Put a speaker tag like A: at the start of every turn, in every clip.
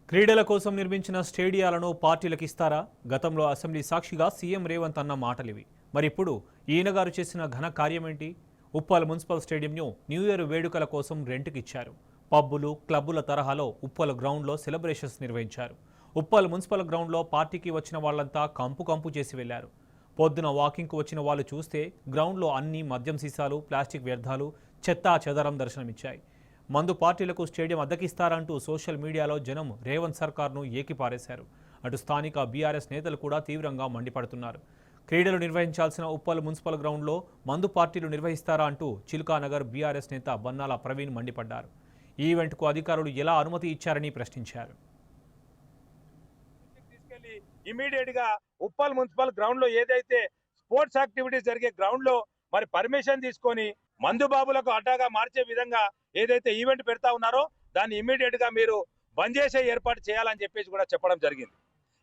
A: క్రీడల కోసం నిర్మించిన స్టేడియాలను పార్టీలకు ఇస్తారా? గతంలో అసెంబ్లీ సాక్షిగా సీఎం రేవంత్ అన్న మాటలివి. మరి ఇప్పుడు ఈయన గారు చేసిన ఘన కార్యమేంటి? ఉప్పల్ మున్సిపల్ స్టేడియంను న్యూ ఇయర్ వేడుకల కోసం రెంట్కి ఇచ్చారు. పబ్బులు, క్లబ్బుల తరహాలో ఉప్పల్ గ్రౌండ్లో సెలబ్రేషన్స్ నిర్వహించారు. ఉప్పల్ మున్సిపల్ గ్రౌండ్లో పార్టీకి వచ్చిన వాళ్లంతా కంపు కంపు చేసి వెళ్లారు. పొద్దున వాకింగ్కు వచ్చిన వాళ్ళు చూస్తే గ్రౌండ్లో అన్ని మద్యం సీసాలు, ప్లాస్టిక్ వ్యర్థాలు, చెత్తా చెదరం దర్శనమిచ్చాయి. మందు పార్టీలకు స్టేడియం అద్దెకిస్తారంటూ సోషల్ మీడియాలో జనం రేవంత్ సర్కార్ను ఏకిపారేశారు. అటు స్థానిక బీఆర్ఎస్ నేతలు కూడా తీవ్రంగా మండిపడుతున్నారు. క్రీడలు నిర్వహించాల్సిన ఉప్పల్ మున్సిపల్ గ్రౌండ్లో మందు పార్టీలు నిర్వహిస్తారా అంటూ చిలుకానగర్ బీఆర్ఎస్ నేత బన్నాల ప్రవీణ్ మండిపడ్డారు. ఈ ఈవెంట్కు అధికారులు ఎలా అనుమతి ఇచ్చారని ప్రశ్నించారు.
B: ఇమీడియట్ గా ఉప్పల్ మున్సిపల్ గ్రౌండ్ లో ఏదైతే స్పోర్ట్స్ యాక్టివిటీస్ జరిగే గ్రౌండ్ లో మరి పర్మిషన్ తీసుకొని మందు బాబులకు అడ్డాగా మార్చే విధంగా ఏదైతే ఈవెంట్ పెడతా ఉన్నారో దాన్ని ఇమీడియట్ గా మీరు బంద్ చేసే ఏర్పాటు చేయాలని చెప్పేసి కూడా చెప్పడం జరిగింది.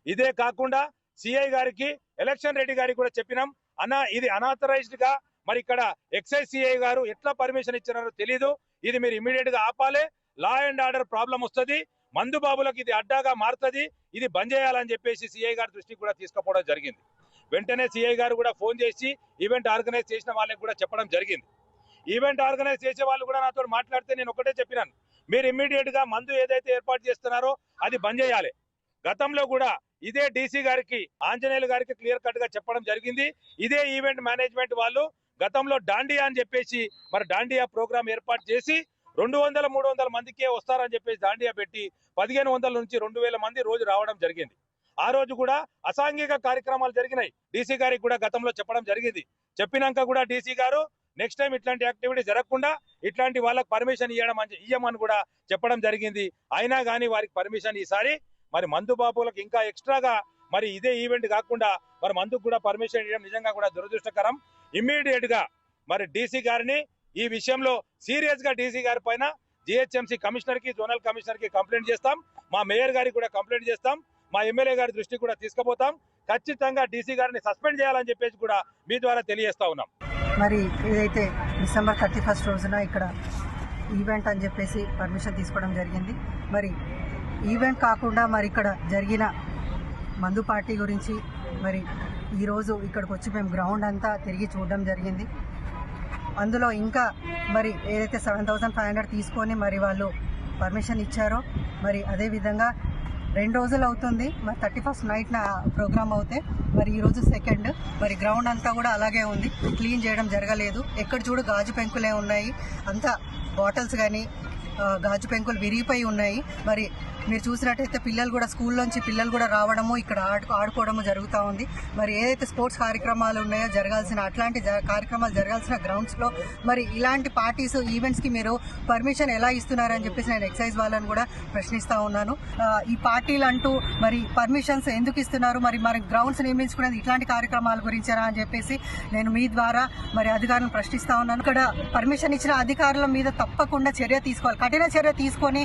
B: ఇదే కాకుండా సిఐ గారికి, ఎలక్షన్ రెడ్డి గారికి కూడా చెప్పినాం, అన్న ఇది అనాథరైజ్డ్ గా మరి ఇక్కడ ఎక్సైజ్ సిఐ గారు ఎట్లా పర్మిషన్ ఇచ్చినారో తెలీదు, ఇది మీరు ఇమీడియట్ గా ఆపాలి, లా అండ్ ఆర్డర్ ప్రాబ్లం వస్తుంది, మందు బాబులకు ఇది అడ్డాగా మారుతుంది, ఇది బంద్ చేయాలని చెప్పేసి సిఐ గారి దృష్టికి కూడా తీసుకుపోవడం జరిగింది. వెంటనే సిఐ గారు కూడా ఫోన్ చేసి ఈవెంట్ ఆర్గనైజ్ చేసిన వాళ్ళకి కూడా చెప్పడం జరిగింది. ఈవెంట్ ఆర్గనైజ్ చేసే వాళ్ళు కూడా నాతో మాట్లాడితే నేను ఒకటే చెప్పినాను, మీరు ఇమ్మీడియట్ గా మందు ఏదైతే ఏర్పాటు చేస్తున్నారో అది బంద్ చేయాలి. గతంలో కూడా ఇదే డీసీ గారికి, ఆంజనేయులు గారికి క్లియర్ కట్ గా చెప్పడం జరిగింది. ఇదే ఈవెంట్ మేనేజ్మెంట్ వాళ్ళు గతంలో డాండియా అని చెప్పేసి మరి డాండియా ప్రోగ్రామ్ ఏర్పాటు చేసి 200-300 మందికే వస్తారని చెప్పేసి డాండియా పెట్టి 1500 నుంచి 2000 మంది రోజు రావడం జరిగింది. ఆ రోజు కూడా అసాంఘిక కార్యక్రమాలు జరిగినాయి. డీసీ గారికి కూడా గతంలో చెప్పడం జరిగింది. చెప్పినాక కూడా డీసీ గారు నెక్స్ట్ టైం ఇట్లాంటి యాక్టివిటీ జరగకుండా ఇట్లాంటి వాళ్ళకి పర్మిషన్ ఇయ్యమని కూడా చెప్పడం జరిగింది. అయినా కానీ వారికి పర్మిషన్ ఈసారి మరి మందు బాబులకు ఇంకా ఎక్స్ట్రాగా మరి ఇదే ఈవెంట్ కాకుండా మరి మందుకు కూడా పర్మిషన్ ఇవ్వడం నిజంగా కూడా దురదృష్టకరం. ఇమ్మీడియట్ గా మరి డీసీ గారిని ఈ విషయంలో సీరియస్ గా డీసీ గారి పైన జిహెచ్ఎంసీ కమిషనర్ కి, జోనల్ కమిషనర్ కి కంప్లైంట్ చేస్తాం, మా మేయర్ గారికి కూడా కంప్లైంట్ చేస్తాం, మా ఎమ్మెల్యే గారి దృష్టికి కూడా తీసుకుపోతాం. ఖచ్చితంగా డీసీ గారిని సస్పెండ్ చేయాలని చెప్పేసి కూడా మీ ద్వారా తెలియజేస్తా ఉన్నాం.
C: మరి ఏదైతే December 31 రోజున ఇక్కడ ఈవెంట్ అని చెప్పేసి పర్మిషన్ తీసుకోవడం జరిగింది. మరి ఈవెంట్ కాకుండా మరి ఇక్కడ జరిగిన మందు పార్టీ గురించి మరి ఈరోజు ఇక్కడికి వచ్చి మేము గ్రౌండ్ అంతా తిరిగి చూడడం జరిగింది. అందులో ఇంకా మరి ఏదైతే 7500 తీసుకొని మరి వాళ్ళు పర్మిషన్ ఇచ్చారో మరి అదేవిధంగా 2 రోజులు అవుతుంది. మరి 31st నైట్ నా ప్రోగ్రామ్ అవుతే మరి ఈరోజు 2nd. మరి గ్రౌండ్ అంతా కూడా అలాగే ఉంది, క్లీన్ చేయడం జరగలేదు. ఎక్కడ చూడు గాజు పెంకులే ఉన్నాయి, అంతా బాటిల్స్ కానీ గాజు పెంకులు విరిగిపోయి ఉన్నాయి. మరి మీరు చూసినట్టయితే పిల్లలు కూడా స్కూల్లోంచి పిల్లలు కూడా రావడము, ఇక్కడ ఆడుకోవడము జరుగుతూ ఉంది. మరి ఏదైతే స్పోర్ట్స్ కార్యక్రమాలు ఉన్నాయో అట్లాంటి కార్యక్రమాలు జరగాల్సిన గ్రౌండ్స్లో మరి ఇలాంటి పార్టీస్, ఈవెంట్స్కి మీరు పర్మిషన్ ఎలా ఇస్తున్నారని చెప్పేసి నేను ఎక్సైజ్ వాళ్ళని కూడా ప్రశ్నిస్తూ ఉన్నాను. ఈ పార్టీలు అంటూ మరి పర్మిషన్స్ ఎందుకు ఇస్తున్నారు, మరి గ్రౌండ్స్ నియమించుకునేది ఇట్లాంటి కార్యక్రమాల గురించారా అని చెప్పేసి నేను మీ ద్వారా మరి అధికారులను ప్రశ్నిస్తూ ఉన్నాను. ఇక్కడ పర్మిషన్ ఇచ్చిన అధికారుల మీద తప్పకుండా చర్య తీసుకోవాలి, కఠిన చర్య తీసుకొని